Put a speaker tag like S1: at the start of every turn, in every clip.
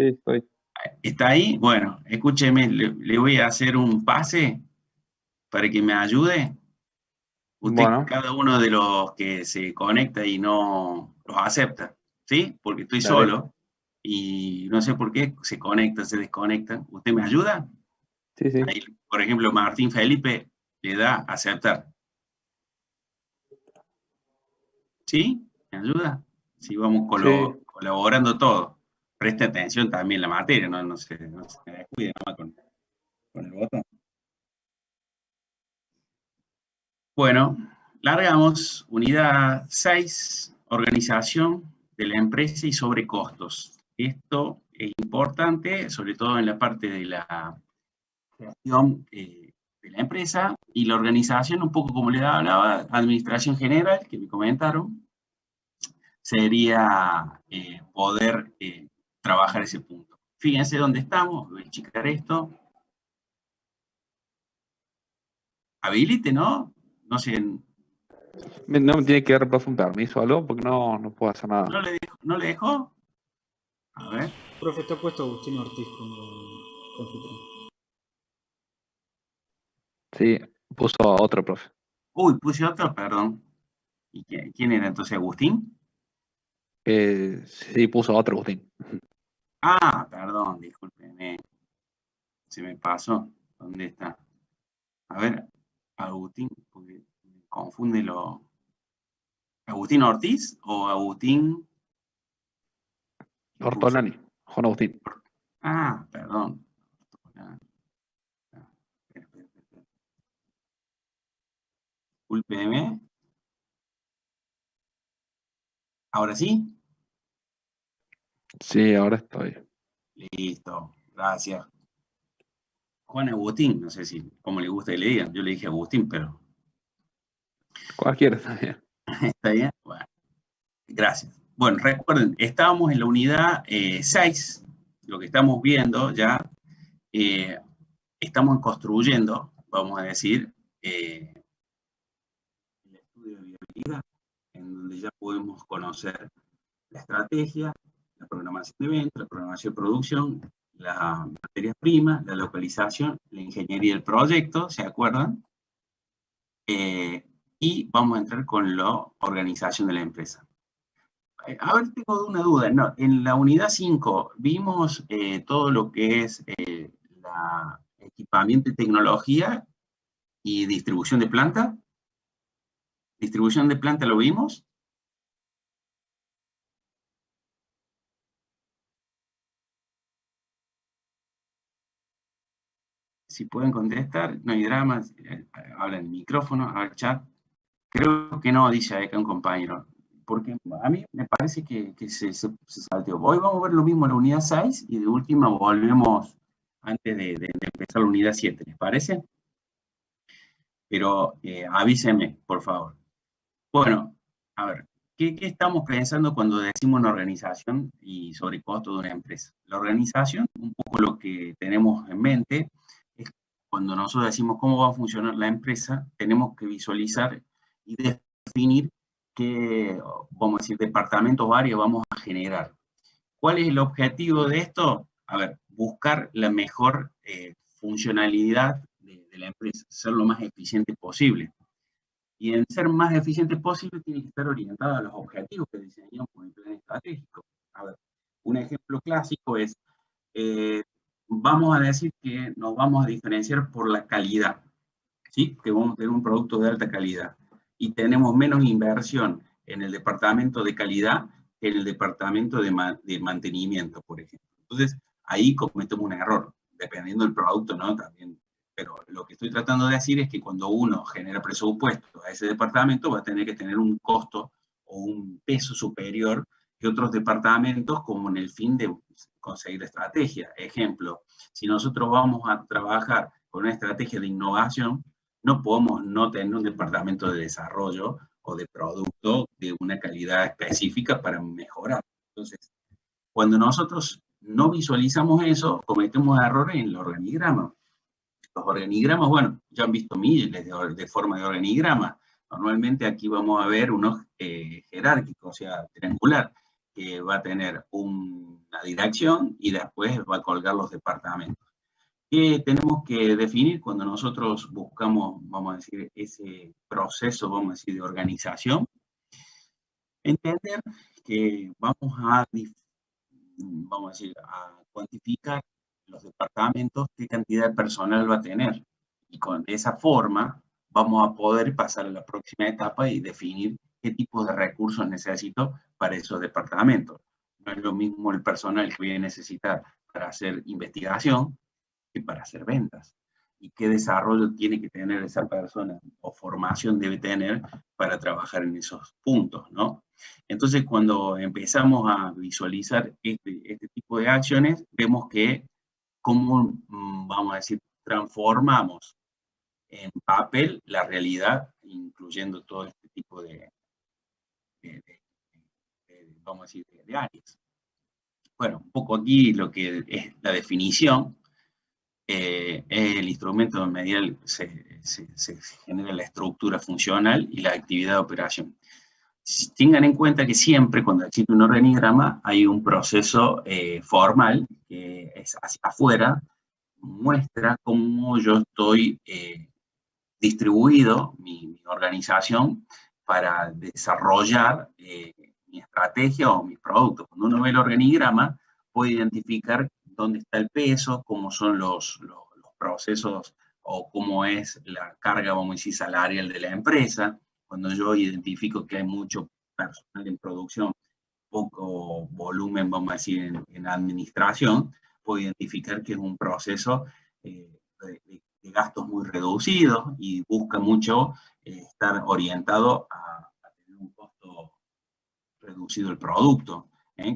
S1: Sí, estoy.
S2: ¿Está ahí? Bueno, escúcheme, le voy a hacer un pase para que me ayude. Usted,
S1: Bueno,
S2: cada uno de los que se conecta y no los acepta, ¿sí? Porque estoy
S1: dale.
S2: solo y no sé por qué se conectan, se desconectan. ¿Usted me ayuda?
S1: Sí, sí.
S2: Ahí, por ejemplo, Martín Felipe le da aceptar. ¿Sí? ¿Me ayuda? Sí, vamos
S1: Sí.
S2: colaborando todos. Preste atención también a la materia, no se descuide nomás con el botón. Bueno, largamos. Unidad 6, organización de la empresa y sobrecostos. Esto es importante, sobre todo en la parte de la gestión de la empresa y la organización, un poco como le hablaba, administración general, que me comentaron, sería poder trabajar ese punto. Fíjense dónde estamos, voy a checar esto. Habilite, ¿no? No sé,
S1: No me tiene que dar, profe, un permiso o algo, porque no puedo hacer nada.
S2: ¿no le dejó? A ver.
S3: Profe, está puesto Agustín Ortiz como consultor.
S1: Sí, puso a otro, profe.
S2: Uy, puse otro, perdón. ¿Y quién era entonces Agustín?
S1: Sí, puso a otro, Agustín.
S2: Ah, perdón, discúlpeme. Se me pasó. ¿Dónde está? A ver, Agustín, porque me confunde lo. ¿Agustín Ortiz o Agustín? ¿Qué puse?
S1: Ortolani, Juan Agustín.
S2: Ah, perdón. Discúlpeme. ¿Ahora sí?
S1: Sí, ahora estoy.
S2: Listo, gracias. Juan Agustín, no sé si, cómo le gusta que le digan. Yo le dije Agustín, pero
S1: Cualquiera también.
S2: está bien. Bueno, gracias. Bueno, recuerden, estábamos en la unidad 6, lo que estamos viendo ya, eh, estamos construyendo, vamos a decir, el estudio de viabilidad, en donde ya podemos conocer la estrategia, la programación de venta, la programación de producción, las materias primas, la localización, la ingeniería del proyecto, ¿se acuerdan? Y vamos a entrar con la organización de la empresa. A ver, tengo una duda. No, en la unidad 5 vimos todo lo que es la equipamiento y tecnología y distribución de planta. ¿Distribución de planta lo vimos? Si pueden contestar, no hay dramas. Hablan en micrófono, a ver, chat. Creo que no, dice acá un compañero. Porque a mí me parece que se salteó. Hoy vamos a ver lo mismo en la unidad 6 y de última volvemos antes de empezar la unidad 7, ¿les parece? Pero avísenme, por favor. Bueno, a ver, ¿qué estamos pensando cuando decimos una organización y sobre costo de una empresa? La organización, un poco lo que tenemos en mente, es cuando nosotros decimos cómo va a funcionar la empresa, tenemos que visualizar y definir qué, vamos a decir, departamentos varios vamos a generar. ¿Cuál es el objetivo de esto? A ver, buscar la mejor funcionalidad de la empresa, ser lo más eficiente posible. Y en ser más eficiente posible tiene que estar orientado a los objetivos que diseñamos con el plan estratégico. A ver, un ejemplo clásico es, vamos a decir que nos vamos a diferenciar por la calidad, ¿sí? Que vamos a tener un producto de alta calidad y tenemos menos inversión en el departamento de calidad que en el departamento de mantenimiento, por ejemplo. Entonces, ahí cometemos un error, dependiendo del producto, ¿no? También. Pero lo que estoy tratando de decir es que cuando uno genera presupuesto a ese departamento va a tener que tener un costo o un peso superior que otros departamentos como en el fin de conseguir la estrategia. Ejemplo, si nosotros vamos a trabajar con una estrategia de innovación, no podemos no tener un departamento de desarrollo o de producto de una calidad específica para mejorar. Entonces, cuando nosotros no visualizamos eso, cometemos errores en el organigrama. Los organigramas, bueno, ya han visto miles de formas de organigrama. Normalmente aquí vamos a ver unos jerárquicos, o sea, triangular, que va a tener una dirección y después va a colgar los departamentos. ¿Qué tenemos que definir cuando nosotros buscamos, vamos a decir, ese proceso, vamos a decir, de organización? Entender que vamos a decir, a cuantificar los departamentos, qué cantidad de personal va a tener. Y de esa forma vamos a poder pasar a la próxima etapa y definir qué tipo de recursos necesito para esos departamentos. No es lo mismo el personal que voy a necesitar para hacer investigación que para hacer ventas. Y qué desarrollo tiene que tener esa persona o formación debe tener para trabajar en esos puntos, ¿no? Entonces, cuando empezamos a visualizar este tipo de acciones, vemos que cómo, vamos a decir, transformamos en papel la realidad, incluyendo todo este tipo vamos a decir, de áreas. Bueno, un poco aquí lo que es la definición. El instrumento medial se genera la estructura funcional y la actividad de operación. Tengan en cuenta que siempre cuando existe un organigrama hay un proceso formal que es hacia afuera, muestra cómo yo estoy distribuido, mi organización, para desarrollar mi estrategia o mis productos. Cuando uno ve el organigrama, puede identificar dónde está el peso, cómo son los procesos o cómo es la carga, vamos a decir, salarial de la empresa. Cuando yo identifico que hay mucho personal en producción, poco volumen, vamos a decir, en administración, puedo identificar que es un proceso de gastos muy reducidos y busca mucho estar orientado a tener un costo reducido el producto.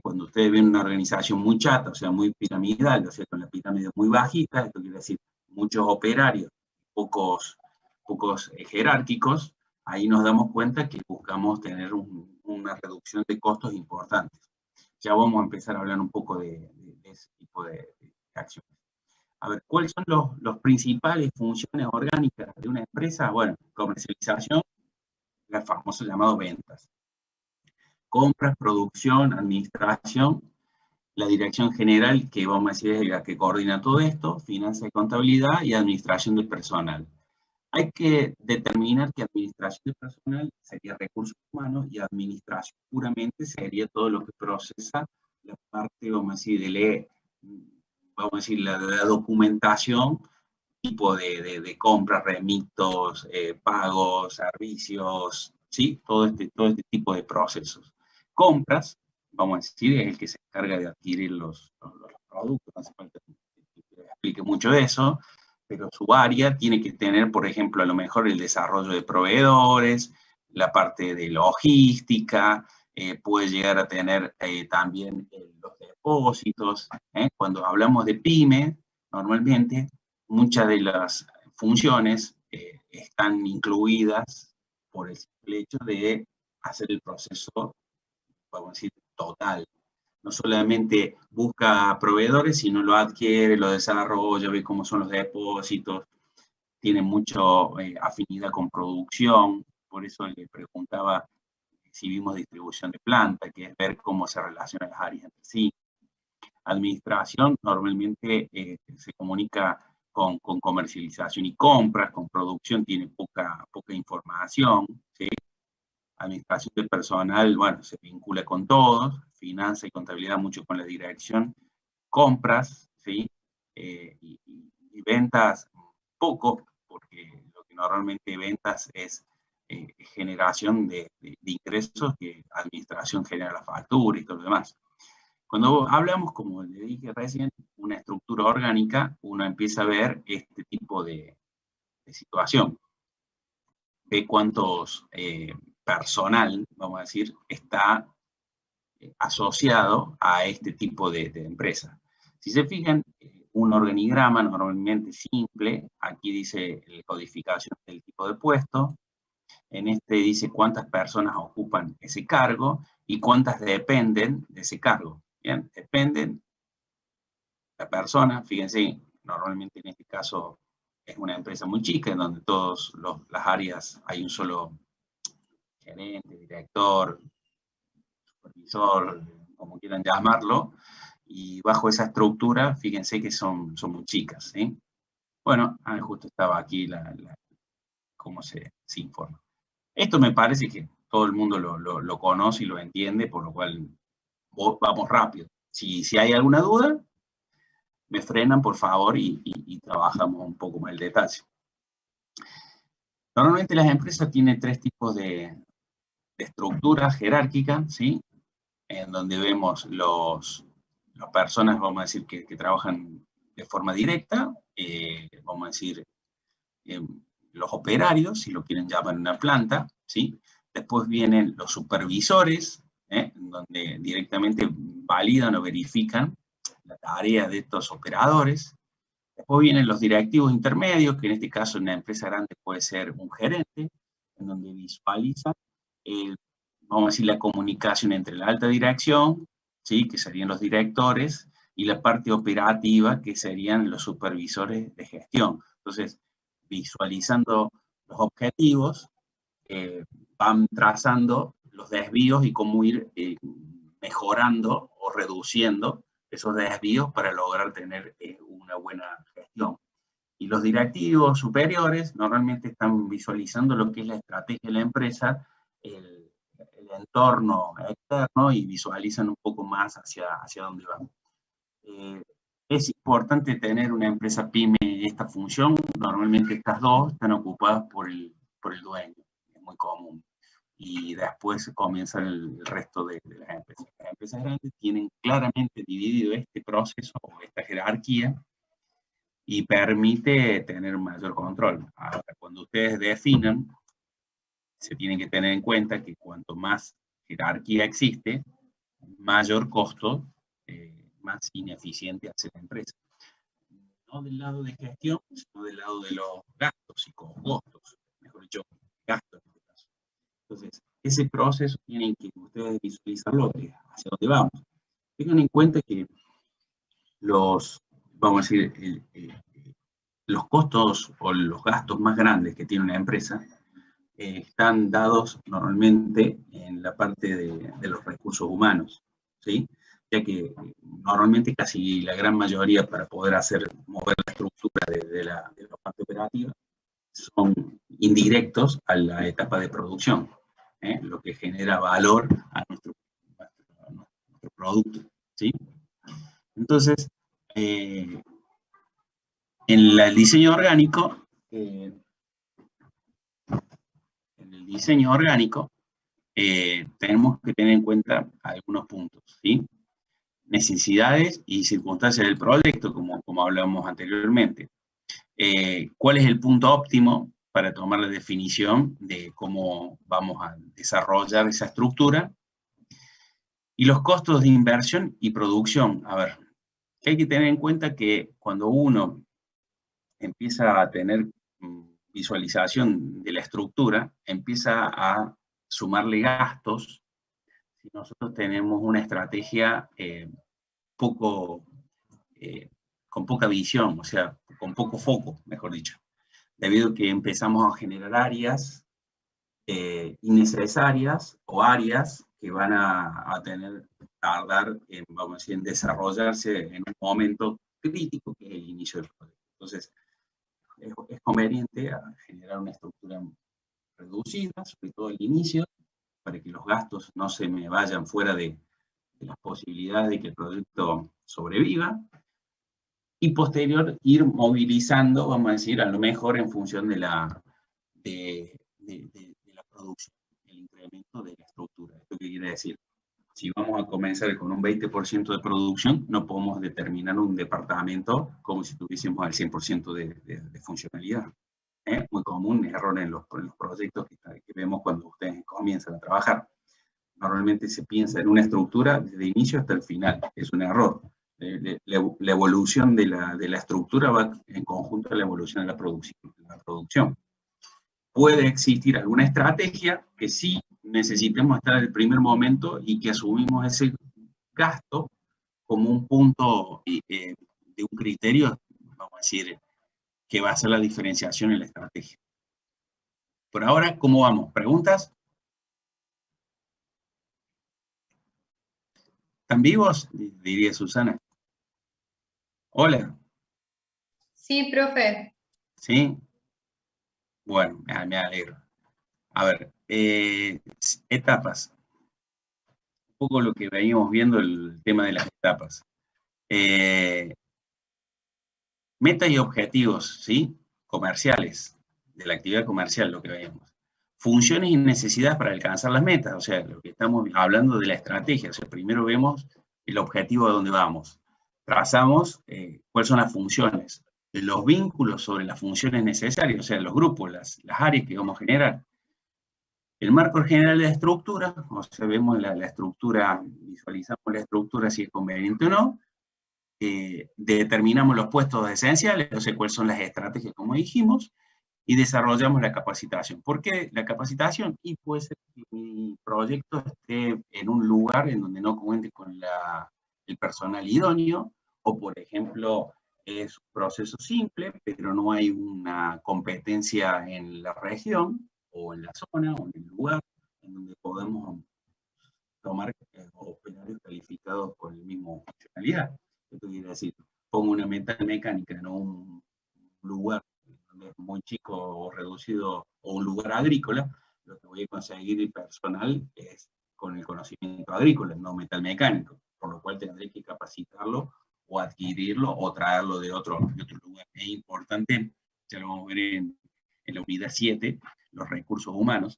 S2: Cuando ustedes ven una organización muy chata, o sea, muy piramidal, o sea, con la pirámide muy bajita, esto quiere decir muchos operarios, pocos jerárquicos, ahí nos damos cuenta que buscamos tener una reducción de costos importantes. Ya vamos a empezar a hablar un poco de ese tipo de acciones. A ver, ¿cuáles son los principales funciones orgánicas de una empresa? Bueno, comercialización, la famosa llamado ventas. Compras, producción, administración, la dirección general, que vamos a decir es la que coordina todo esto, finanzas y contabilidad, y administración del personal. Hay que determinar que administración de personal sería recursos humanos y administración puramente sería todo lo que procesa la parte, vamos a decir, la documentación, tipo de compras, remitos, pagos, servicios, ¿sí? Todo este tipo de procesos. Compras, vamos a decir, es el que se encarga de adquirir los productos, no hace falta que explique mucho de eso, pero su área tiene que tener, por ejemplo, a lo mejor el desarrollo de proveedores, la parte de logística, puede llegar a tener también los depósitos. Cuando hablamos de pyme, normalmente muchas de las funciones están incluidas por el simple hecho de hacer el proceso, vamos a decir, total. No solamente busca proveedores, sino lo adquiere, lo desarrolla, ve cómo son los depósitos, tiene mucha afinidad con producción, por eso le preguntaba si vimos distribución de planta, que es ver cómo se relacionan las áreas entre sí. Administración normalmente se comunica con comercialización y compras, con producción tiene poca información, ¿sí? Administración de personal, bueno, se vincula con todos, finanza y contabilidad mucho con la dirección, compras, ¿sí? Y ventas poco, porque lo que normalmente ventas es generación de ingresos, que administración genera la factura y todo lo demás. Cuando hablamos, como le dije recién, una estructura orgánica, uno empieza a ver este tipo de situación. Ve cuántos personal, vamos a decir, está asociado a este tipo de empresa. Si se fijan, un organigrama normalmente simple, aquí dice la codificación del tipo de puesto, en este dice cuántas personas ocupan ese cargo y cuántas dependen de ese cargo. Bien, dependen la persona, fíjense, normalmente en este caso es una empresa muy chica en donde todas las áreas hay un solo gerente, director, supervisor, como quieran llamarlo, y bajo esa estructura, fíjense que son muy chicas, ¿sí? Bueno, justo estaba aquí cómo se informa. Esto me parece que todo el mundo lo conoce y lo entiende, por lo cual vamos rápido. Si hay alguna duda, me frenan, por favor, y trabajamos un poco más el detalle. Normalmente las empresas tienen 3 tipos de estructuras jerárquicas, ¿sí? En donde vemos las personas, vamos a decir, que trabajan de forma directa, vamos a decir, los operarios, si lo quieren llamar en una planta, ¿sí? Después vienen los supervisores, donde directamente validan o verifican la tarea de estos operadores. Después vienen los directivos intermedios, que en este caso en una empresa grande puede ser un gerente, en donde visualiza, vamos a decir, la comunicación entre la alta dirección, ¿sí? Que serían los directores, y la parte operativa, que serían los supervisores de gestión. Entonces, visualizando los objetivos, van trazando los desvíos y cómo ir mejorando o reduciendo esos desvíos para lograr tener una buena gestión. Y los directivos superiores normalmente están visualizando lo que es la estrategia de la empresa, el entorno externo, y visualizan un poco más hacia dónde van. Es importante tener una empresa pyme en esta función. Normalmente estas dos están ocupadas por el dueño, es muy común. Y después comienza el resto de las empresas. Las empresas grandes tienen claramente dividido este proceso o esta jerarquía y permite tener mayor control. Ahora, cuando ustedes definan, se tienen que tener en cuenta que cuanto más jerarquía existe, mayor costo, más ineficiente hace la empresa. No del lado de gestión, sino del lado de los gastos y costos, mejor dicho, gastos en este caso. Entonces, ese proceso tienen que ustedes visualizarlo hacia dónde vamos. Tengan en cuenta que vamos a decir, los costos o los gastos más grandes que tiene una empresa están dados normalmente en la parte de los recursos humanos, ¿sí? Ya que normalmente casi la gran mayoría, para poder mover la estructura de la parte operativa, son indirectos a la etapa de producción, lo que genera valor a nuestro producto, ¿sí? Entonces, en el diseño orgánico, tenemos que tener en cuenta algunos puntos, ¿sí? Necesidades y circunstancias del proyecto, como hablamos anteriormente. ¿Cuál es el punto óptimo para tomar la definición de cómo vamos a desarrollar esa estructura? Y los costos de inversión y producción. A ver, hay que tener en cuenta que cuando uno empieza a tener visualización de la estructura, empieza a sumarle gastos. Si nosotros tenemos una estrategia con poca visión, o sea, con poco foco, mejor dicho, debido a que empezamos a generar áreas innecesarias o áreas que van a tardar vamos a decir, en desarrollarse en un momento crítico, que es el inicio del proyecto. Entonces, es conveniente generar una estructura reducida, sobre todo al inicio, para que los gastos no se me vayan fuera de las posibilidades de que el proyecto sobreviva, y posterior ir movilizando, vamos a decir, a lo mejor en función de la producción, el incremento de la estructura. ¿Esto qué quiere decir? Si vamos a comenzar con un 20% de producción, no podemos determinar un departamento como si tuviésemos el 100% de funcionalidad. Muy común error en los proyectos que vemos cuando ustedes comienzan a trabajar. Normalmente se piensa en una estructura desde el inicio hasta el final. Es un error. La evolución de la estructura va en conjunto a la evolución de la producción. Puede existir alguna estrategia que sí necesitemos estar en el primer momento y que asumimos ese gasto como un punto de un criterio, vamos a decir, que va a hacer la diferenciación en la estrategia. Por ahora, ¿cómo vamos? ¿Preguntas? ¿Están vivos? Diría Susana. Hola.
S4: Sí, profe.
S2: ¿Sí? Bueno, me alegro. A ver, etapas. Un poco lo que veníamos viendo, el tema de las etapas. Metas y objetivos, ¿sí? Comerciales, de la actividad comercial, lo que veíamos. Funciones y necesidades para alcanzar las metas, o sea, lo que estamos hablando de la estrategia. O sea, primero vemos el objetivo a dónde vamos. Trazamos cuáles son las funciones, los vínculos sobre las funciones necesarias, o sea, los grupos, las áreas que vamos a generar. El marco general de la estructura, o sea, vemos la estructura, visualizamos la estructura si es conveniente o no, determinamos los puestos esenciales, o sea, cuáles son las estrategias, como dijimos, y desarrollamos la capacitación. ¿Por qué la capacitación? Y puede ser que mi proyecto esté en un lugar en donde no cuente con el personal idóneo, o por ejemplo, es un proceso simple, pero no hay una competencia en la región, o en la zona, o en el lugar, en donde podemos tomar operarios calificados con la misma funcionalidad. Esto quiere decir, pongo una metal mecánica en un lugar muy chico o reducido, o un lugar agrícola, lo que voy a conseguir personal es con el conocimiento agrícola, no metal mecánico, por lo cual tendré que capacitarlo o adquirirlo o traerlo de otro lugar. Es importante, ya lo vamos a ver en la unidad 7, los recursos humanos,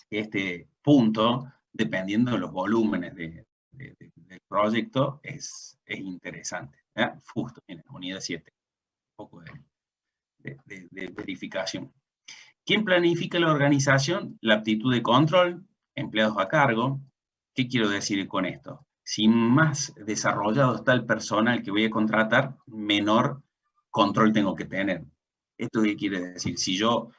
S2: este punto, dependiendo de los volúmenes del proyecto, es interesante. Justo en la unidad 7, un poco de verificación. ¿Quién planifica la organización? La aptitud de control, empleados a cargo. ¿Qué quiero decir con esto? Si más desarrollado está el personal que voy a contratar, menor control tengo que tener. ¿Esto qué quiere decir? Si yo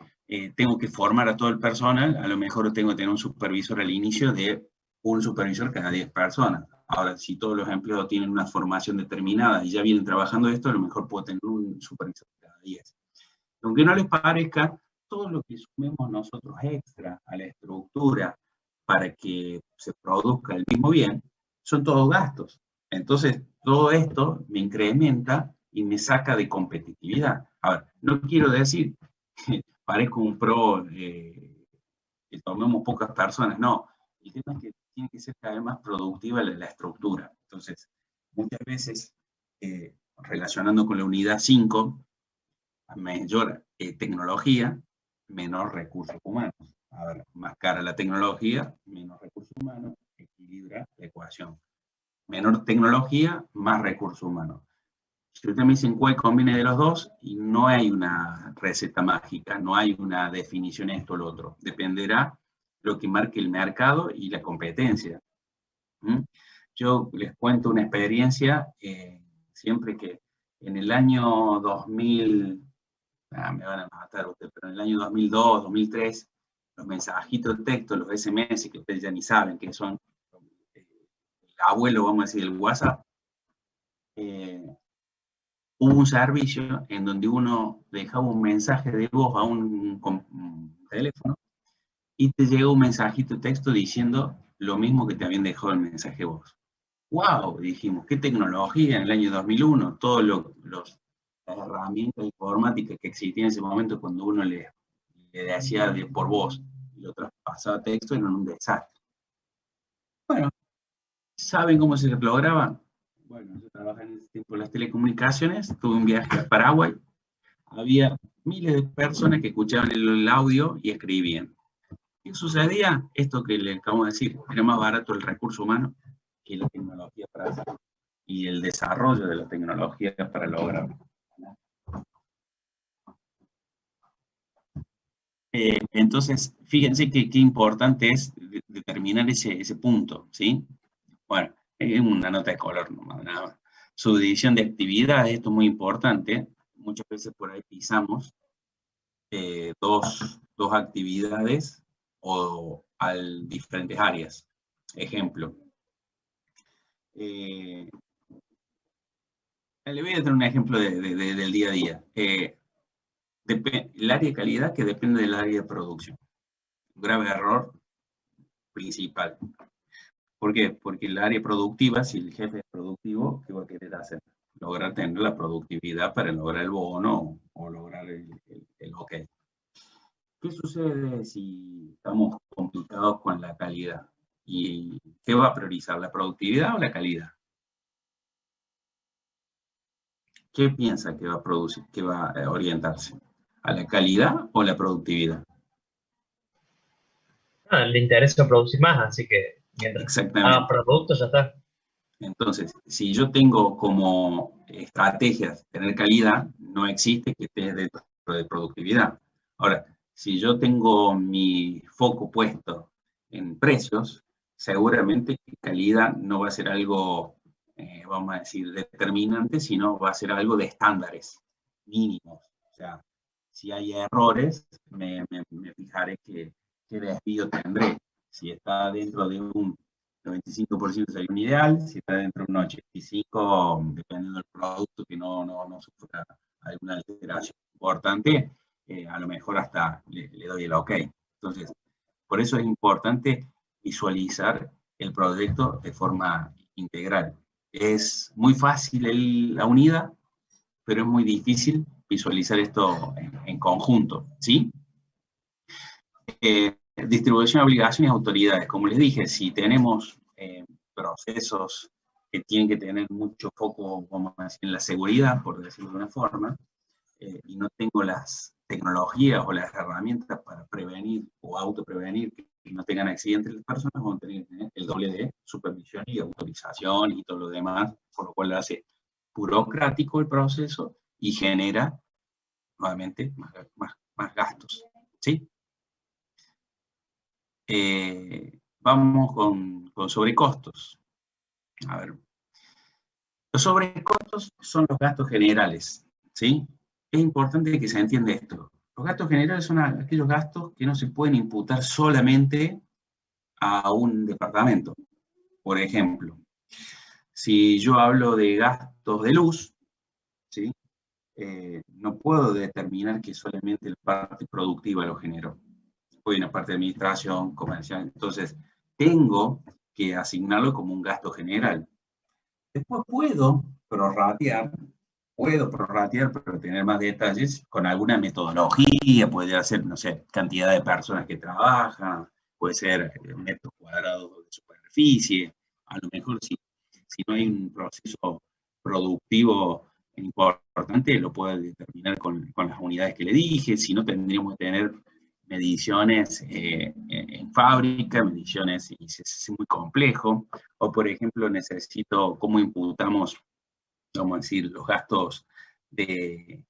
S2: tengo que formar a todo el personal, a lo mejor tengo que tener un supervisor al inicio de un supervisor cada 10 personas. Ahora, si todos los empleados tienen una formación determinada y ya vienen trabajando esto, a lo mejor puedo tener un supervisor cada 10. Aunque no les parezca, todo lo que sumemos nosotros extra a la estructura para que se produzca el mismo bien, son todos gastos. Entonces, todo esto me incrementa y me saca de competitividad. A ver, no quiero decir que parezco un pro, que tomemos pocas personas, no. El tema es que tiene que ser cada vez más productiva la estructura. Entonces, muchas veces, relacionando con la unidad 5, mayor tecnología, menor recursos humanos. A ver, más cara la tecnología, menos recursos humanos, equilibra la ecuación. Menor tecnología, más recursos humanos. Si ustedes me dicen cuál conviene de los dos, y no hay una receta mágica, no hay una definición esto o lo otro. Dependerá lo que marque el mercado y la competencia. Yo les cuento una experiencia, siempre que en el año 2000, me van a matar ustedes, pero en el año 2002, 2003, los mensajitos de texto, los SMS, que ustedes ya ni saben que son el abuelo, vamos a decir, el WhatsApp, hubo un servicio en donde uno dejaba un mensaje de voz a un teléfono y te llega un mensajito de texto diciendo lo mismo que te habían dejado el mensaje de voz. ¡Wow! Dijimos, qué tecnología en el año 2001, todas las herramientas informáticas que existían en ese momento cuando uno le decía por voz y lo traspasaba a texto, eran un desastre. Bueno, ¿saben cómo se lograba? Bueno, yo trabajé en ese tiempo en las telecomunicaciones, tuve un viaje a Paraguay, había miles de personas que escuchaban el audio y escribían. ¿Qué sucedía? Esto que le acabo de decir, era más barato el recurso humano que la tecnología para hacerlo, y el desarrollo de la tecnología para lograrlo. Entonces, fíjense qué importante es determinar ese punto, ¿sí? Bueno, es una nota de color nomás, nada más. Subdivisión de actividades, esto es muy importante. Muchas veces por ahí pisamos dos actividades o diferentes áreas. Ejemplo. Le voy a dar un ejemplo del día a día. El área de calidad que depende del área de producción. Un grave error principal. ¿Por qué? Porque el área productiva, si el jefe es productivo, ¿qué va a querer hacer? Lograr tener la productividad para lograr el bono o lograr el OK. ¿Qué sucede si estamos complicados con la calidad? ¿Y qué va a priorizar, la productividad o la calidad? ¿Qué piensa que va a producir, que va a orientarse? ¿A la calidad o la productividad?
S5: Le interesa producir más, así que mientras haga
S2: Exactamente.
S5: productos ya está.
S2: Entonces, si yo tengo como estrategias tener calidad, no existe que esté dentro de productividad. Ahora, si yo tengo mi foco puesto en precios, seguramente que calidad no va a ser algo, vamos a decir, determinante, sino va a ser algo de estándares mínimos. O sea, si hay errores, me fijaré qué desvío tendré. Si está dentro de un 95% sería un ideal, si está dentro de un 85%, dependiendo del producto que no sufra alguna alteración importante, a lo mejor hasta le doy el OK. Entonces, por eso es importante visualizar el proyecto de forma integral. Es muy fácil la unidad, pero es muy difícil visualizar esto en conjunto, ¿sí? Distribución de obligaciones y autoridades. Como les dije, si tenemos procesos que tienen que tener mucho foco, vamos a decir, en la seguridad, por decirlo de una forma, y no tengo las tecnologías o las herramientas para prevenir o autoprevenir que no tengan accidentes las personas, vamos a tener el doble de supervisión y autorización y todo lo demás, por lo cual hace burocrático el proceso y genera, nuevamente, más gastos, ¿sí? Vamos con sobrecostos. A ver. Los sobrecostos son los gastos generales, ¿sí? Es importante que se entienda esto. Los gastos generales son aquellos gastos que no se pueden imputar solamente a un departamento. Por ejemplo, si yo hablo de gastos de luz, ¿sí? No puedo determinar que solamente la parte productiva lo generó. Hay una parte de administración, comercial. Entonces, tengo que asignarlo como un gasto general. Después puedo prorratear, pero tener más detalles con alguna metodología, puede ser, no sé, cantidad de personas que trabajan, puede ser metros cuadrados de superficie, a lo mejor si no hay un proceso productivo importante, lo puedo determinar con las unidades que le dije, si no tendríamos que tener mediciones en fábrica, mediciones, y es muy complejo, o por ejemplo necesito cómo imputamos, vamos a decir, los gastos de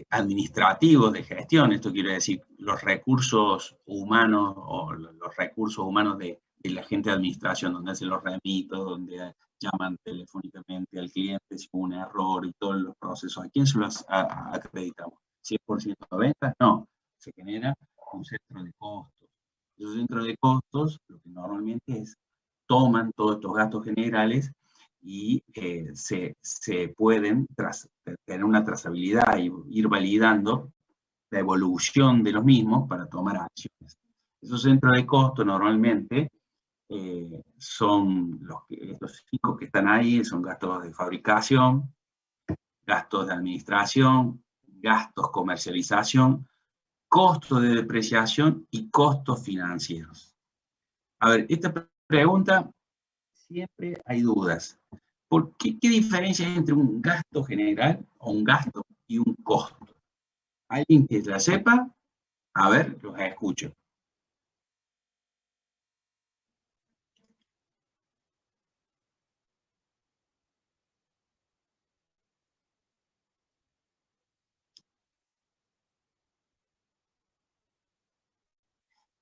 S2: administrativos de gestión, esto quiere decir los recursos humanos o los recursos humanos de la gente de administración, donde hacen los remitos, donde llaman telefónicamente al cliente si hubo un error y todos los procesos. ¿A quién se los acreditamos? ¿100% de ventas? No, se genera un centro de costos. Esos centros de costos lo que normalmente es toman todos estos gastos generales y se pueden tener una trazabilidad y ir validando la evolución de los mismos para tomar acciones. Esos centros de costo normalmente son estos 5 que están ahí, son gastos de fabricación, gastos de administración, gastos comercialización, costos de depreciación y costos financieros. A ver, esta pregunta siempre hay dudas. ¿Qué diferencia hay entre un gasto general o un gasto y un costo? ¿Alguien que la sepa? A ver, los escucho.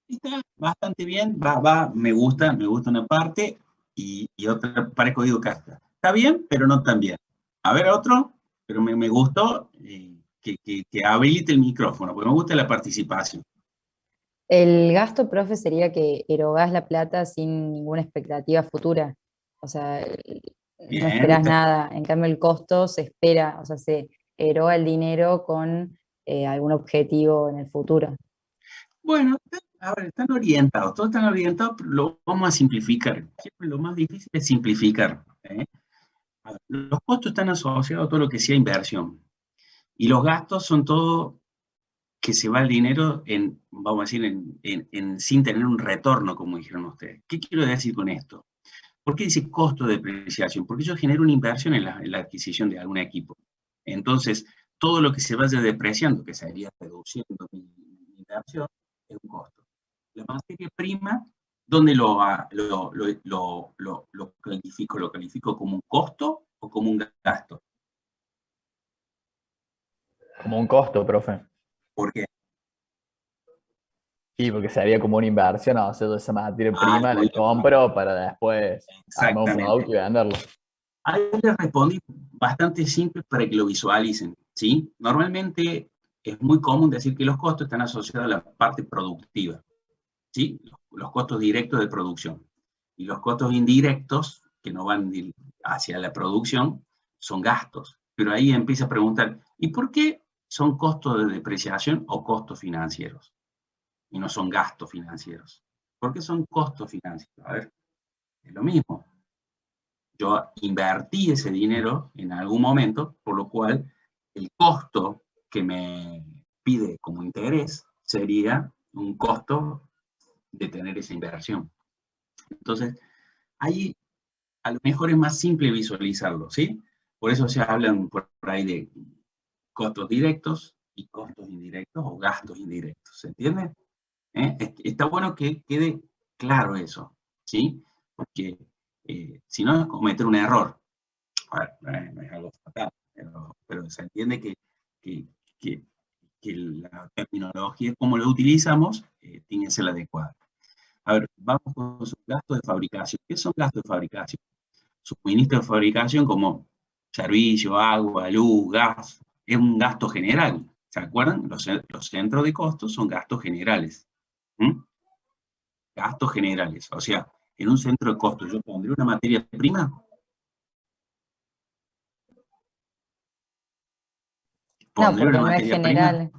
S2: Está bastante bien, me gusta una parte y otra parezco digo casta. Está bien, pero no tan bien. A ver, otro, pero me gustó que habilite el micrófono, porque me gusta la participación.
S6: El gasto, profe, sería que erogás la plata sin ninguna expectativa futura. O sea,
S2: Bien,
S6: no esperás nada. En cambio, el costo se espera, o sea, se eroga el dinero con algún objetivo en el futuro.
S2: Bueno, Ahora, están orientados, todos están orientados, pero lo vamos a simplificar. Siempre lo más difícil es simplificar. A ver, los costos están asociados a todo lo que sea inversión. Y los gastos son todo que se va el dinero en, vamos a decir, sin tener un retorno, como dijeron ustedes. ¿Qué quiero decir con esto? ¿Por qué dice costo de depreciación? Porque yo genero una inversión en la adquisición de algún equipo. Entonces, todo lo que se vaya depreciando, que se iría reduciendo mi inversión, es un costo. La materia prima, ¿dónde lo califico? ¿Lo califico como un costo o como un gasto?
S7: Como un costo, profe.
S2: ¿Por qué?
S7: Sí, porque sería como una inversión, o sea, toda esa materia prima la compro para después armar un producto y venderlo.
S2: Ahí les respondí bastante simple para que lo visualicen, ¿sí? Normalmente es muy común decir que los costos están asociados a la parte productiva, ¿sí? Los costos directos de producción. Y los costos indirectos, que no van hacia la producción, son gastos. Pero ahí empieza a preguntar, ¿y por qué son costos de depreciación o costos financieros? Y no son gastos financieros. ¿Por qué son costos financieros? A ver, es lo mismo. Yo invertí ese dinero en algún momento, por lo cual el costo que me pide como interés sería un costo de tener esa inversión. Entonces, ahí a lo mejor es más simple visualizarlo, ¿sí? Por eso se hablan por ahí de costos directos y costos indirectos o gastos indirectos, ¿se entiende? Está bueno que quede claro eso, ¿sí? Porque si no es cometer un error. A ver, no es algo fatal, pero se entiende que la terminología, como lo utilizamos, tiene que ser la adecuada. A ver, vamos con los gastos de fabricación. ¿Qué son gastos de fabricación? Suministro de fabricación como servicio, agua, luz, gas, es un gasto general. ¿Se acuerdan? Los centros de costos son gastos generales. Gastos generales. O sea, en un centro de costos yo pondré una materia prima.
S6: No, porque no es general.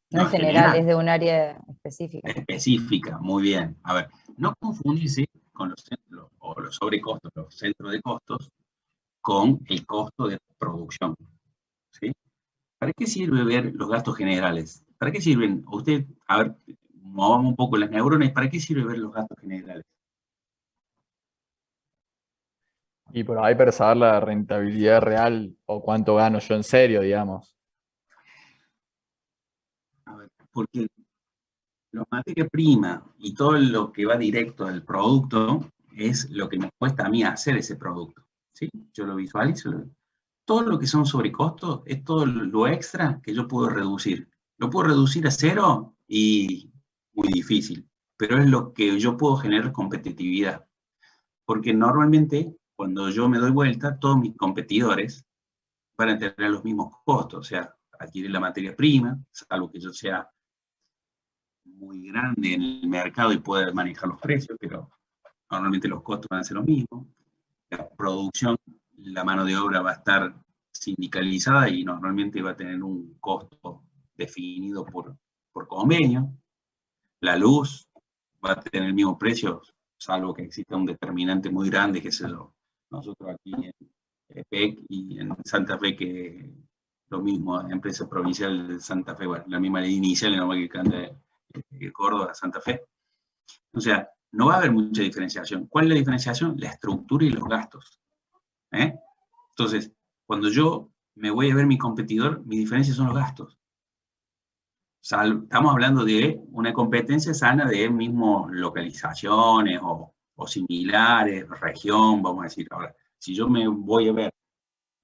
S6: No es general, es de un área específica.
S2: Específica, muy bien. A ver, no confundirse con los centros, o los sobrecostos, los centros de costos, con el costo de producción. ¿Sí? ¿Para qué sirve ver los gastos generales? ¿Para qué sirven? Usted, a ver, movamos un poco las neuronas, ¿para qué sirve ver los gastos generales?
S7: Y por ahí para saber la rentabilidad real o cuánto gano yo en serio, digamos.
S2: A ver, porque la materia prima y todo lo que va directo al producto es lo que me cuesta a mí hacer ese producto. ¿Sí? Yo lo visualizo. Todo lo que son sobrecostos es todo lo extra que yo puedo reducir. Lo puedo reducir a cero y muy difícil, pero es lo que yo puedo generar competitividad. Porque normalmente cuando yo me doy vuelta, todos mis competidores van a tener los mismos costos, o sea, adquirir la materia prima, salvo que yo sea muy grande en el mercado y pueda manejar los precios, pero normalmente los costos van a ser los mismos. La producción, la mano de obra va a estar sindicalizada y normalmente va a tener un costo definido por convenio. La luz va a tener el mismo precio, salvo que exista un determinante muy grande, que es nosotros aquí en EPEC y en Santa Fe, que lo mismo, empresa provincial de Santa Fe, bueno, la misma ley inicial, no que cambia de Córdoba a Santa Fe. O sea, no va a haber mucha diferenciación. ¿Cuál es la diferenciación? La estructura y los gastos. Entonces, cuando yo me voy a ver mi competidor, mi diferencia son los gastos. Estamos hablando de una competencia sana de mismo localizaciones o similares, región, vamos a decir. Ahora, si yo me voy a ver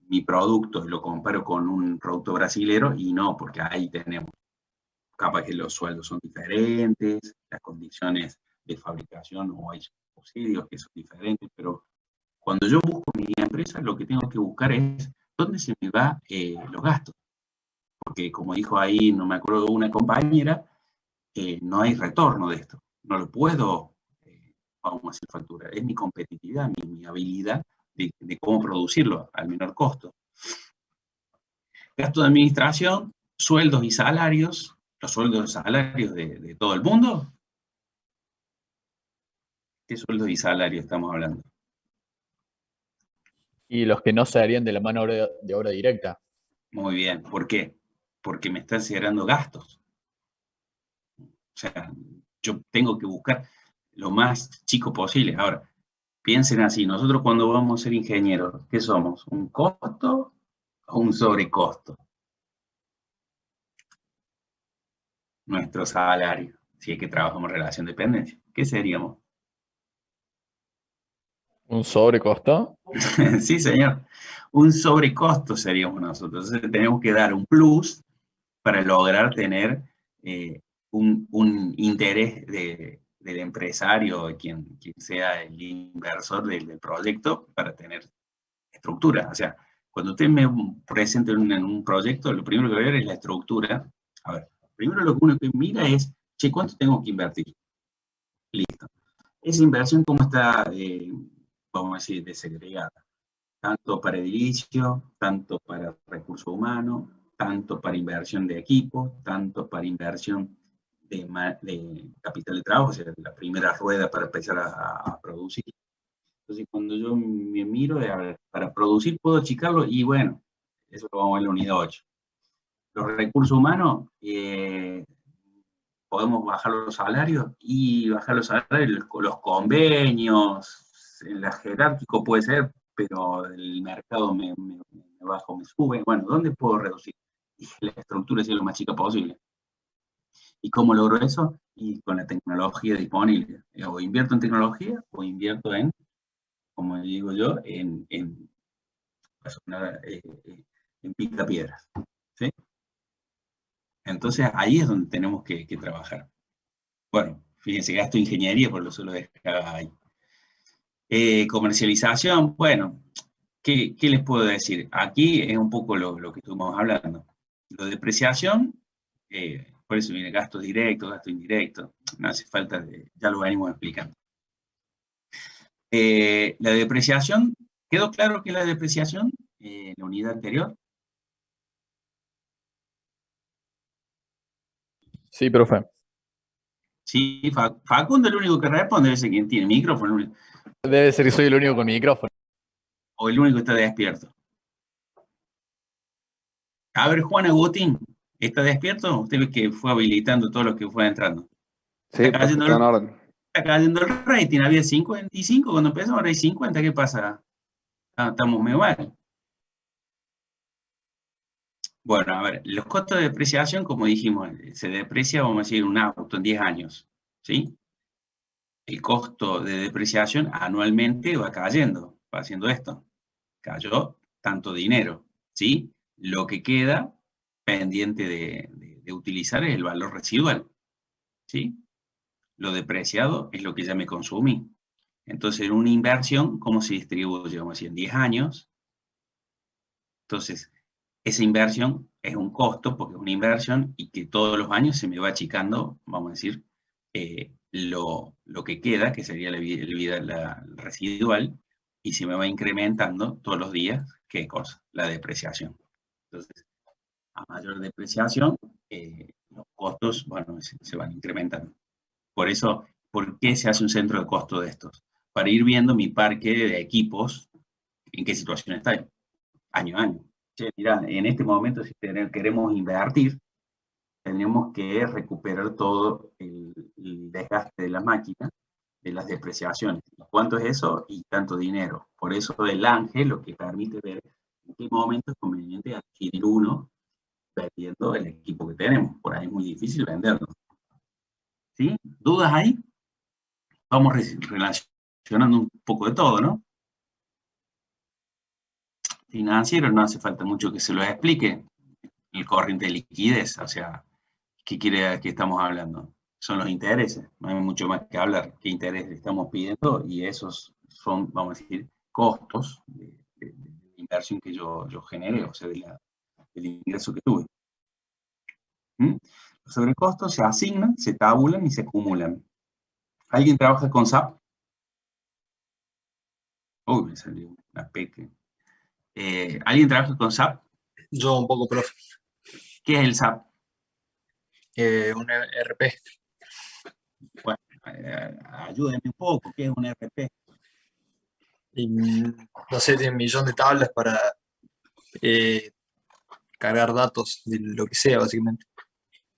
S2: mi producto y lo comparo con un producto brasilero, y no, porque ahí tenemos, capaz que los sueldos son diferentes, las condiciones de fabricación o hay subsidios que son diferentes, pero cuando yo busco mi empresa, lo que tengo que buscar es dónde se me van los gastos. Porque como dijo ahí, no me acuerdo, una compañera, no hay retorno de esto. No lo puedo, vamos a hacer factura. Es mi competitividad, mi habilidad de cómo producirlo al menor costo. Gasto de administración, sueldos y salarios, los sueldos y salarios de todo el mundo, ¿Qué sueldos y salarios estamos hablando?
S7: Y los que no serían de la mano de obra directa.
S2: Muy bien. ¿Por qué? Porque me están generando gastos. O sea, yo tengo que buscar lo más chico posible. Ahora, piensen así, nosotros cuando vamos a ser ingenieros, ¿qué somos? ¿Un costo o un sobrecosto? Nuestro salario, si es que trabajamos en relación de dependencia. ¿Qué seríamos?
S7: ¿Un sobrecosto?
S2: Sí, señor. Un sobrecosto seríamos nosotros. Entonces tenemos que dar un plus para lograr tener un interés del empresario, quien sea el inversor del proyecto, para tener estructura. O sea, cuando usted me presenta en un proyecto, lo primero que voy a ver es la estructura. A ver, primero lo que uno que mira es, che, ¿cuánto tengo que invertir? Listo. Esa inversión, ¿cómo está, vamos a decir, desagregada? Tanto para edilicio, tanto para recursos humanos, tanto para inversión de equipo, tanto para inversión de capital de trabajo, o sea, la primera rueda para empezar a producir. Entonces, cuando yo me miro, a ver, para producir puedo achicarlo, y bueno, eso lo vamos a ver en la unidad 8. Los recursos humanos, podemos bajar los salarios, y bajar los salarios, los convenios, en la jerárquico puede ser, pero el mercado me baja o me sube. Bueno, ¿dónde puedo reducir? Y la estructura es lo más chica posible. ¿Y cómo logro eso? Y con la tecnología disponible. O invierto en tecnología, o invierto en, como digo yo, en picapiedras. ¿Sí? Entonces ahí es donde tenemos que trabajar. Bueno, fíjense, gasto de ingeniería, por lo solo dejaba ahí. Comercialización, bueno, ¿qué les puedo decir? Aquí es un poco lo que estuvimos hablando. Lo de depreciación, por eso viene gasto directo, gasto indirecto, no hace falta, ya lo venimos explicando. La depreciación, ¿quedó claro que la depreciación en la unidad anterior?
S7: Sí, profe.
S2: Sí, Facundo es el único que responde, debe ser quien tiene micrófono.
S7: Debe ser que soy el único con micrófono.
S2: O el único que está despierto. A ver, Juan Agustín, ¿está despierto? Usted ve que fue habilitando todo lo que fue entrando.
S1: Sí,
S2: Está cayendo,
S1: está en orden.
S2: está cayendo el rating, había 55 cuando empezó, ahora hay 50, ¿qué pasa? Estamos muy mal. Bueno, a ver, los costos de depreciación, como dijimos, se deprecia, vamos a decir, un auto en 10 años, ¿sí? El costo de depreciación anualmente va cayendo, va haciendo esto. Cayó tanto dinero, ¿sí? Lo que queda pendiente de utilizar es el valor residual, ¿sí? Lo depreciado es lo que ya me consumí. Entonces, en una inversión, ¿cómo se distribuye? Vamos a decir, en 10 años. Entonces, esa inversión es un costo, porque es una inversión, y que todos los años se me va achicando, vamos a decir, lo que queda, que sería la residual, y se me va incrementando todos los días, ¿qué cosa? La depreciación. Entonces, a mayor depreciación, los costos, bueno, se van incrementando. Por eso, ¿por qué se hace un centro de costo de estos? Para ir viendo mi parque de equipos, en qué situación está, año a año. Che, mirá, en este momento, si queremos invertir, tenemos que recuperar todo el desgaste de la máquina, de las depreciaciones. ¿Cuánto es eso? Y tanto dinero. Por eso el ángel lo que permite ver en qué momento es conveniente adquirir uno, vendiendo el equipo que tenemos. Por ahí es muy difícil venderlo. ¿Sí? ¿Dudas ahí? Vamos relacionando un poco de todo, ¿no? Financiero, no hace falta mucho que se lo explique. El corriente de liquidez, o sea, ¿qué quiere que estamos hablando? Son los intereses, no hay mucho más que hablar. ¿Qué interés le estamos pidiendo? Y esos son, vamos a decir, costos de inversión que yo generé, o sea, del ingreso que tuve. Los sobrecostos se asignan, se tabulan y se acumulan. ¿Alguien trabaja con SAP? Uy, me salió una peque. ¿Alguien trabaja con SAP?
S3: Yo un poco, profe.
S2: ¿Qué es el SAP?
S3: Un ERP.
S2: Bueno, ayúdenme un poco, ¿qué es un RP?
S8: Y, no sé, tiene un millón de tablas para cargar datos de lo que sea, básicamente.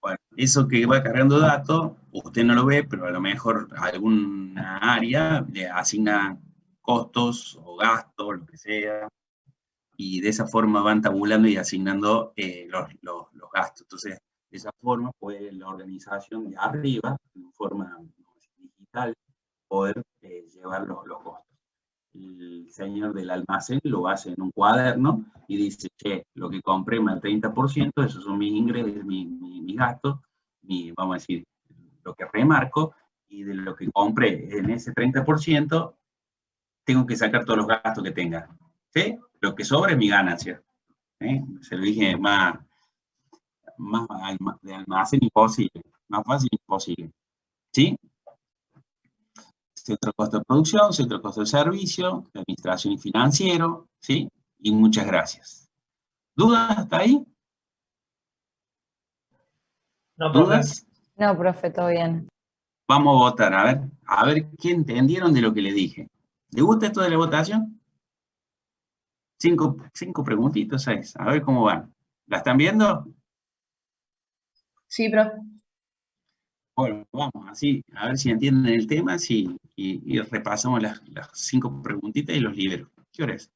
S2: Bueno, eso que va cargando datos, usted no lo ve, pero a lo mejor alguna área le asigna costos o gastos, lo que sea, y de esa forma van tabulando y asignando los gastos. Entonces, de esa forma puede la organización de arriba, en forma digital, poder llevar los costos. El señor del almacén lo hace en un cuaderno y dice, che, lo que compré más el 30%, esos son mis ingresos, mis gastos, vamos a decir, lo que remarco, y de lo que compré en ese 30%, tengo que sacar todos los gastos que tenga. ¿Sí? Lo que sobra es mi ganancia. Se lo dije más de almacén imposible, más fácil imposible. ¿Sí? Centro de costo de producción, centro de costo de servicio, de administración y financiero, ¿sí? Y muchas gracias. ¿Dudas hasta ahí?
S5: No, profe.
S2: ¿Dudas?
S6: No, profe, todo bien.
S2: Vamos a votar, a ver qué entendieron de lo que le dije. ¿Le gusta esto de la votación? 5 preguntitas, 6. A ver cómo van. ¿La están viendo?
S4: Sí, profe.
S2: Bueno, vamos, así, a ver si entienden el tema, sí, y repasamos las 5 preguntitas y los libero. ¿Qué hora es?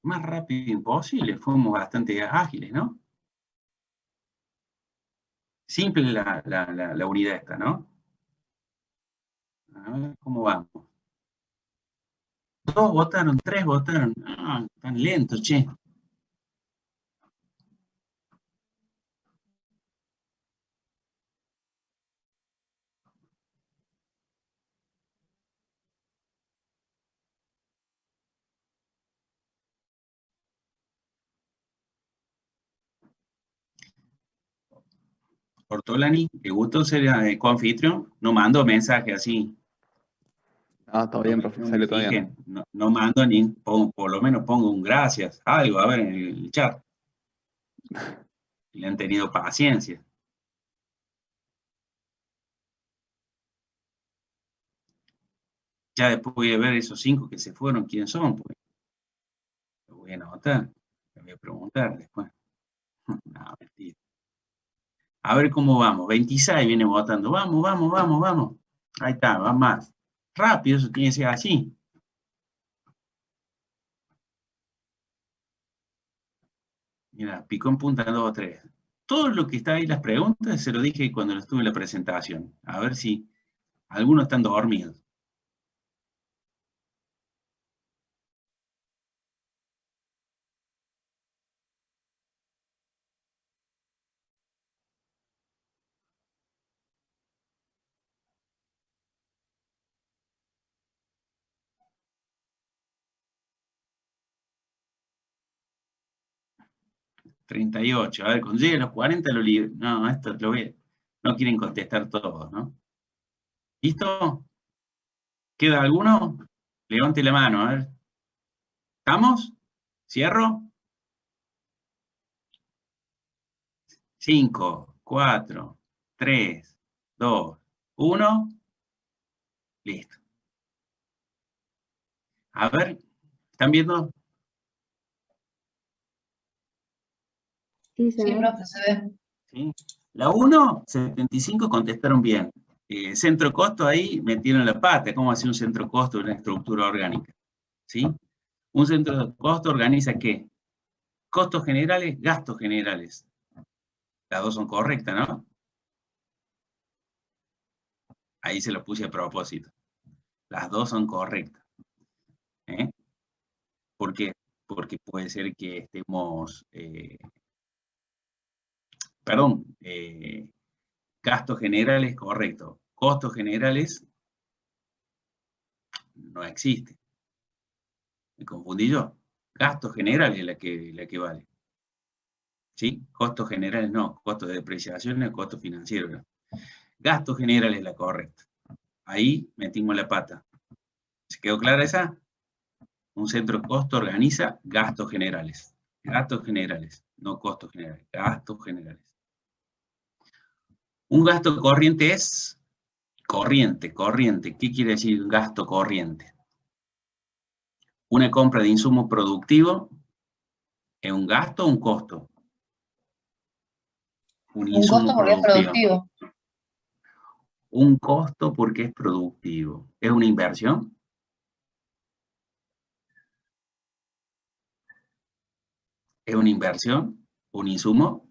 S2: Más rápido imposible, fuimos bastante ágiles, ¿no? Simple la unidad esta, ¿no? A ver cómo vamos. 2 votaron, 3 votaron. Ah, tan lentos, che. Ortolani, ¿te gustó ser coanfitrión? No mando mensaje así.
S1: Ah, todo bien, profe, salió todo bien.
S2: No mando ni, por lo menos pongo un gracias, algo, a ver, en el chat. Y le han tenido paciencia. Ya después voy a ver esos 5 que se fueron, ¿quiénes son? Pues lo voy a anotar, le voy a preguntar después. No, mentira. A ver cómo vamos. 26 viene votando. Vamos, vamos, vamos, vamos. Ahí está, va más. Rápido, eso tiene que ser así. Mira, picó en punta 2 o 3. Todo lo que está ahí, las preguntas, se lo dije cuando estuve en la presentación. A ver si algunos están dormidos. $38. A ver, cuando llegue a los 40 lo libro. No, esto lo voy a... No quieren contestar todos, ¿no? ¿Listo? ¿Queda alguno? Levante la mano, a ver. ¿Estamos? ¿Cierro? 5, 4, 3, 2, 1. Listo. A ver, ¿están viendo?
S4: Sí, profe, se ve.
S2: ¿Sí? La 1, 75 contestaron bien. Centro costo ahí metieron la pata. ¿Cómo hace un centro costo de una estructura orgánica? ¿Sí? Un centro costo organiza ¿qué? Costos generales, gastos generales. Las dos son correctas, ¿no? Ahí se lo puse a propósito. Las dos son correctas. ¿Por qué? Porque puede ser que estemos... gastos generales, correcto. Costos generales, no existe. Me confundí yo. Gastos generales es la que vale. ¿Sí? Costos generales no. Costos de depreciación es costo financiero. ¿No? Gastos generales es la correcta. Ahí metimos la pata. ¿Se quedó clara esa? Un centro de costo organiza gastos generales. Gastos generales, no costos generales, gastos generales. Un gasto corriente es corriente. ¿Qué quiere decir gasto corriente? Una compra de insumo productivo es un gasto o un costo.
S4: Un costo porque es productivo.
S2: Un costo porque es productivo. ¿Es una inversión? ¿Es una inversión? ¿Un insumo?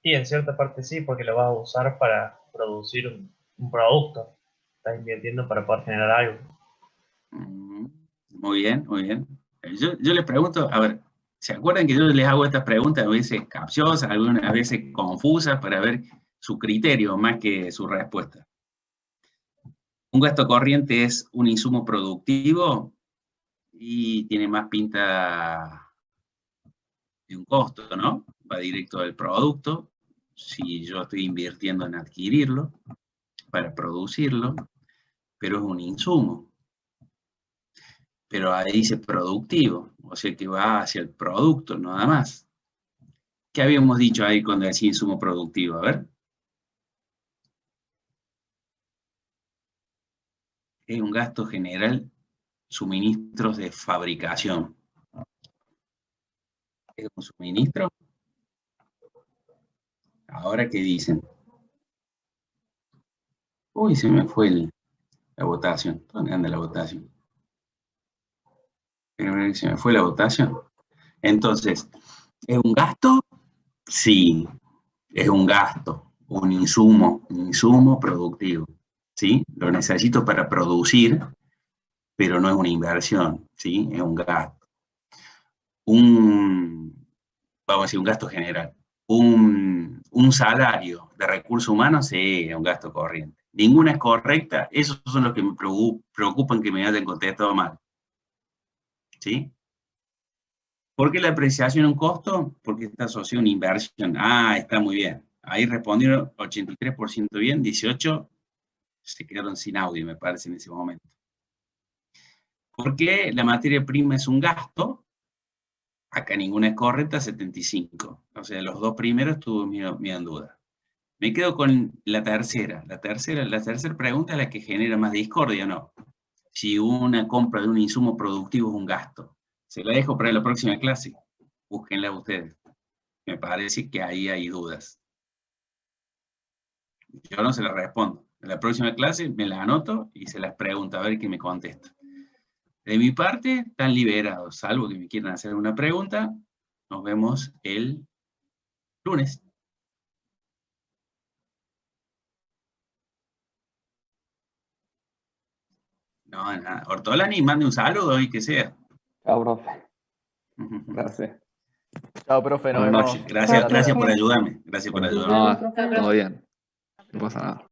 S5: Y en cierta parte sí, porque lo vas a usar para producir un producto. Estás invirtiendo para poder generar algo.
S2: Muy bien, muy bien. Yo les pregunto, a ver, ¿se acuerdan que yo les hago estas preguntas a veces capciosas, algunas veces confusas, para ver su criterio más que su respuesta? Un gasto corriente es un insumo productivo y tiene más pinta de un costo, ¿no? Va directo al producto. Si yo estoy invirtiendo en adquirirlo para producirlo, pero es un insumo. Pero ahí dice productivo, o sea que va hacia el producto, nada más. ¿Qué habíamos dicho ahí cuando decía insumo productivo? A ver. Es un gasto general, suministros de fabricación. ¿Es un suministro? Ahora, ¿qué dicen? Uy, se me fue la votación. ¿Dónde anda la votación? Se me fue la votación. Entonces, ¿es un gasto? Sí, es un gasto, un insumo productivo. ¿Sí? Lo necesito para producir, pero no es una inversión, ¿sí? Es un gasto. Vamos a decir, un gasto general. Un salario de recursos humanos, sí, es un gasto corriente. Ninguna es correcta, esos son los que me preocupan que me hayan contestado mal. ¿Sí? ¿Por qué la apreciación es un costo? Porque está asociado a una inversión. Ah, está muy bien. Ahí respondieron 83% bien, 18% se quedaron sin audio, me parece, en ese momento. ¿Por qué la materia prima es un gasto? Acá ninguna es correcta, 75%. O sea, los dos primeros me dan duda. Me quedo con la tercera. La tercera pregunta es la que genera más discordia, ¿no? Si una compra de un insumo productivo es un gasto. Se la dejo para la próxima clase. Búsquenla ustedes. Me parece que ahí hay dudas. Yo no se las respondo. En la próxima clase me las anoto y se las pregunto a ver qué me contesta. De mi parte, están liberados, salvo que me quieran hacer una pregunta. Nos vemos el lunes. No, nada. Ortolani, mande un saludo y que sea.
S1: Chao, profe. Gracias.
S7: Chao, profe, nos
S1: Buenas
S7: vemos.
S1: noches.
S2: Gracias por ayudarme. Gracias por ayudarme.
S1: No, todo bien. No pasa nada.